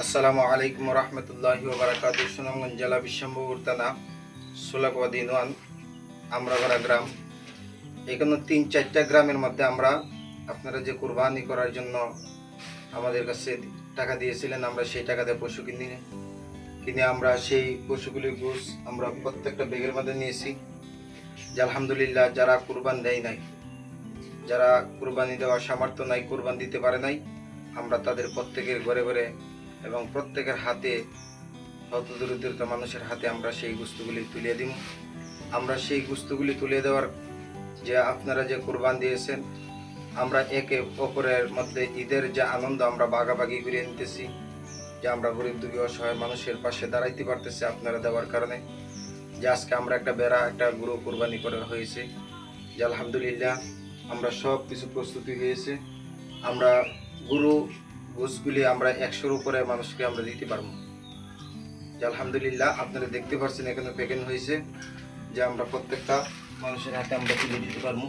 আসসালামু আলাইকুম রহমতুল্লাহি ওয়া বারাকাতুহু। সুনামগঞ্জ জেলা বিশ্বম্ভর থানা সোলাকোয়া দিনওয়ান আমরাগড়া গ্রাম। এখানে 3-4টা গ্রামের মধ্যে আমরা আপনারা যে কুরবানি করার জন্য আমাদের কাছে টাকা দিয়েছিলেন, আমরা সেই টাকা দিয়ে পশু কিনে আমরা সেই পশুগুলির গোশ আমরা প্রত্যেকটা ব্যাগের মধ্যে নিয়েছি। যে আলহামদুলিল্লাহ যারা কুরবান দেয় নাই, যারা কুরবানি দেওয়ার সামর্থ্য নাই, কুরবান দিতে পারে নাই, আমরা তাদের প্রত্যেকের ঘরে ঘরে এবং প্রত্যেকের হাতে, হতদরিদ্র মানুষের হাতে আমরা সেই বস্তুগুলি তুলে দিব। আমরা সেই বস্তুগুলি তুলে দেওয়ার যে আপনারা যে কুরবান দিয়েছেন, আমরা একে অপরের মধ্যে ঈদের যে আনন্দ আমরা ভাগাভাগি করে নিতেছি, যে আমরা গরিব দুঃখী অসহায় মানুষের পাশে দাঁড়াইতে পারতেছি আপনারা দেওয়ার কারণে। যে আজকে আমরা একটা বেড়া, একটা গরু কুরবানি করা হয়েছে। যে আলহামদুলিল্লাহ আমরা সব কিছু প্রস্তুতি হয়েছে। আমরা গরু গোশগুলি আমরা 100-র উপরে মানুষকে আমরা দিতে পারবো। যে আলহামদুলিল্লাহ আপনারা দেখতে পাচ্ছেন এখানে প্যাকেট হয়েছে, যে আমরা প্রত্যেকটা মানুষের হাতে আমরা তুলে দিতে পারবো।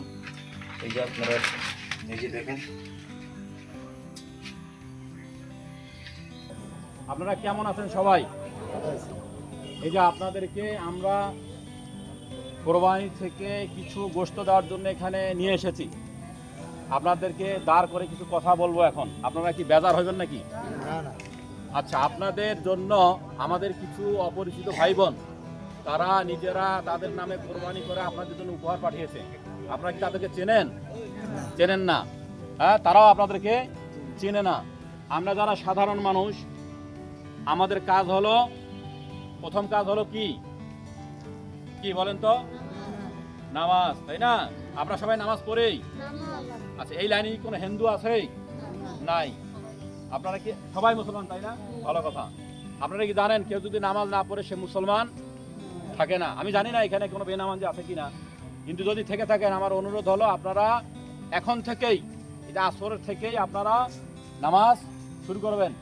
এই যে আপনারা নিজে দেখেন। আপনারা কেমন আছেন সবাই? এই যে আপনাদেরকে আমরা কোরবানি থেকে কিছু গোশত দেওয়ার জন্য এখানে নিয়ে এসেছি। আপনাদেরকে দাঁড় করে কিছু কথা বলবো এখন। আপনারা কি বেজার হইবেন নাকি? আচ্ছা, আপনাদের জন্য আমাদের কিছু অপরিচিত ভাই বোন, তারা নিজেরা তাদের নামে কোরবানি করে আপনাদের জন্য উপহার পাঠিয়েছে। আপনারা কি তাদেরকে চেনেন না? হ্যাঁ, তারাও আপনাদেরকে চেনে না। আমরা যারা সাধারণ মানুষ, আমাদের কাজ হলো, প্রথম কাজ হলো কি বলেন তো? নামাজ, তাই না? আমরা সবাই নামাজ পড়েই। আচ্ছা, এই লাইনে কোনো হিন্দু আছে? নাই। আপনারা কি সবাই মুসলমান, তাই না? ভালো কথা। আপনারা কি জানেন কেউ যদি নামাজ না পড়ে সে মুসলমান থাকে না? আমি জানি না এখানে কোনো বেনামাজি আছে কিনা, কিন্তু যদি থেকে থাকেন আমার অনুরোধ হলো আপনারা এখন থেকেই, এটা আসরের থেকেই আপনারা নামাজ শুরু করবেন।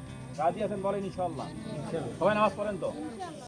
রাজি আছেন বলেন? ইনশাআল্লাহ সবাই নামাজ পড়েন তো?